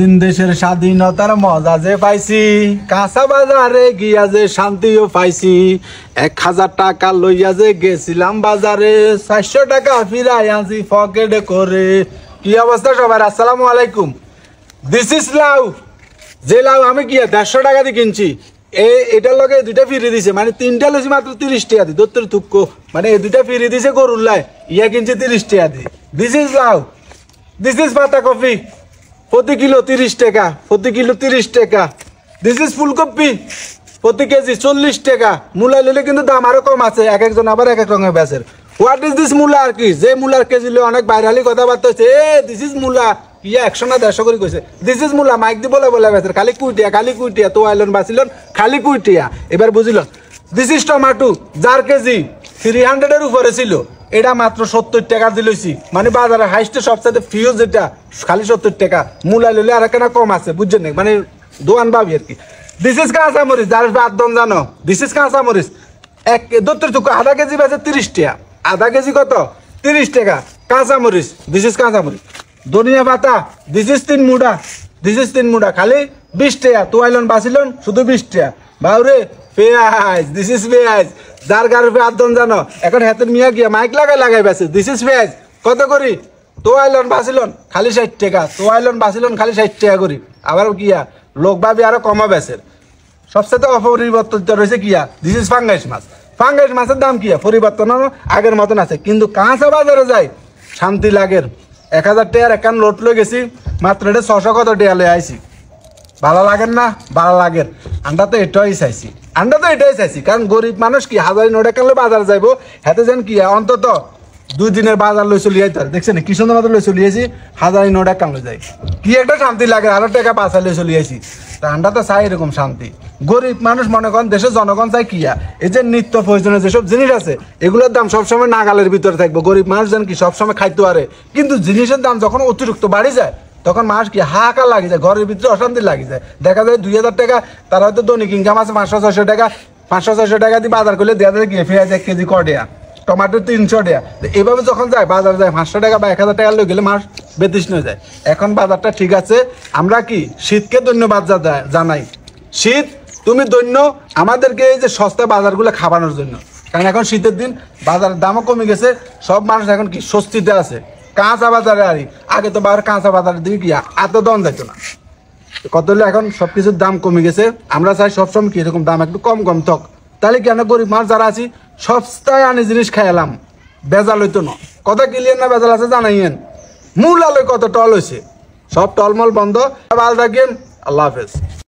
দিন দেশের স্বাধীনতার মজা যে পাইছি, কাঁচা বাজারে গিয়া যে শান্তিও পাইছি। 1000 টাকা লইয়া যে গেছিলাম বাজারে, 400 টাকা ফিরাই আনছি পকেটে করে। কি অবস্থা সবার? আসসালামু আলাইকুম। দিস ইজ লাউ। যে লাউ আমি কি 150 টাকা দিয়ে কিনছি, এটার লগে দুইটা ফিরে দিছে, মানে 3টা লইছি মাত্র 30 টাকা দি। দত্তর থুক্কো মানে এই দুইটা ফিরে দিছে গরুর লাই, ইয়া কিনছে 30 টাকা দি। দিস ইজ লাউ। দিস ইজ পাতা কফি, প্রতি কিলো 30 টাকা, প্রতি কিলো 30 টাকা। দিস ইজ ফুলকপি, প্রতি কেজি 40 টাকা। মূলা নিলে কিন্তু দাম আরো কম আছে, এক একজন আবার এক এক রঙের বেচের। হোয়াট ইজ দিস মূলা? আর কি যে মূলার কেজি অনেক বাইরালি কথাবার্তা হচ্ছে, দিস ইজ মূলা, ইয়া 100 না 150 করে কইছে। দিস ইজ মূলা, মাইক দি বলে বলে বেচের, খালি কুইটিয়া খালি কুইটিয়া। তো আইলন বাঁচিলন খালি কুইটিয়া। এবার বুঝিল। দিস ইজ টমাটো, যার কেজি 300 এর উপরে ছিল, এটা মাত্র 70 টাকা দিলছি। মানে বাজারে হাইস্টে সবচেয়ে ফিউজ যেটা খালি 70 টাকা। মূলা লইলে আর কেনা কম আছে, বুঝছেন না, মানে দোয়ান পাবি আর কি। দিস ইজ কাঁচা মরিচ, যার বাদন জানো, দিস ইজ কাঁচা মরিচ। এক দত্তর চুক্কা আধা কেজি বেচে 30 টাকা, আধা কেজি কত 30 টাকা। কাঁচা মরিচ, দিস ইজ কাঁচা মরিচ। ধনিয়া পাতা, this is 3 Mura, this is 3 মুড়া, খালি 20 টাকা। তো আইলন বাঁচিলন শুধু 20 টাকা। বাউরে পেঁয়াজ, দিস ইজ পেঁয়াজ, যার গারফে আদন জানো, এখন হাতের মিয়া গিয়া মাইক লাগাই বেছে। দিস ইজ পেঁয়াজ, কত করি? তো আইলন বাঁচিলন খালি 60 টাকা, তো আইলন বাঁচিলন খালি 60 টাকা করি। আবার কিয়া লোক ভাবি আরো কমা বেছে। সবচেয়ে অপরিবর্তিত রয়েছে কিয়া, দিস ইজ ফাঙ্গাস মাছ। ফাঙ্গাস মাছের দাম কিয়া পরিবর্তন আগের মতন আছে, কিন্তু কাঁচা বাজারে যায় শান্তি লাগের। 1000 টাকার একান লোট লই গেছি, মাত্র এটা 600 কত টাকা লই আইছি। ভালো লাগেন না? ভালো লাগের। আন্ডা তো এটাই চাইছি, আন্ডা তো এটাই চাইছি, কারণ গরিব মানুষ কি 1000 টাকা বাজার যাইবো, হাতে যেন কি অন্তত 2 দিনের বাজার লই চলি যাই। দেখছেন কি সুন্দর বাজার লই চলি যাইছি, 1000 টাকা লই যাই, কি একটা শান্তি লাগে। আরো টাকা পাঁচা লই চলি যাইছি, তা আন্ডা তো চাই এরকম শান্তি। গরিব মানুষ মনে করেন, দেশের জনগণ চাই কিয়া, এই যে নিত্য প্রয়োজনীয় যেসব জিনিস আছে, এগুলোর দাম সবসময় নাগালের ভিতরে থাকবো। গরিব মানুষ যেন কি সবসময় খাইতে পারে, কিন্তু জিনিসের দাম যখন অতিরিক্ত বাড়ি যায়, তখন মানুষ কি হাহাকার লাগে যায়, ঘরের ভিতরে অশান্তি লাগে যায়। দেখা যায় 2000 টাকা, তারা হয়তো দৈনিক ইনকাম আছে 500-600 টাকা, 500-600 টাকা দিয়ে বাজার করলে দেওয়া যায় গিয়ে পেঁয়াজ 1 কেজি কটিয়া, টমাটো 300 টাকা। এভাবে যখন যায় বাজার যায় 500 টাকা বা 1000 টাকা লই গেলে মাস বেতৃষ্ণ যায়। এখন বাজারটা ঠিক আছে, আমরা কি শীতকে ধন্যবাদ জানাই। শীত তুমি ধন্য আমাদেরকে এই যে সস্তা বাজারগুলো খাবানোর জন্য, কারণ এখন শীতের দিন বাজারের দামও কমে গেছে, সব মানুষ এখন কি স্বস্তিতে আছে। কাঁচা বাজারে আরি আগে তো কাঁচা বাজারের দিকে গিয়া এত দাম যাইতো না, কত হলে এখন সবকিছুর দাম কমে গেছে। আমরা চাই সবসময় কি এরকম দাম একটু কম কম থাক, তাহলে কেন গরিব মানুষ যারা আছি সস্তায় আনি জিনিস খাইলাম, বেজাল হইতো না। কথা ক্লিয়ার না বেজাল আছে জানাইয়েন। মূল আলোয় কত টল হয়েছে, সব টলমল বন্ধ। ভালো থাকেন, আল্লাহ হাফেজ।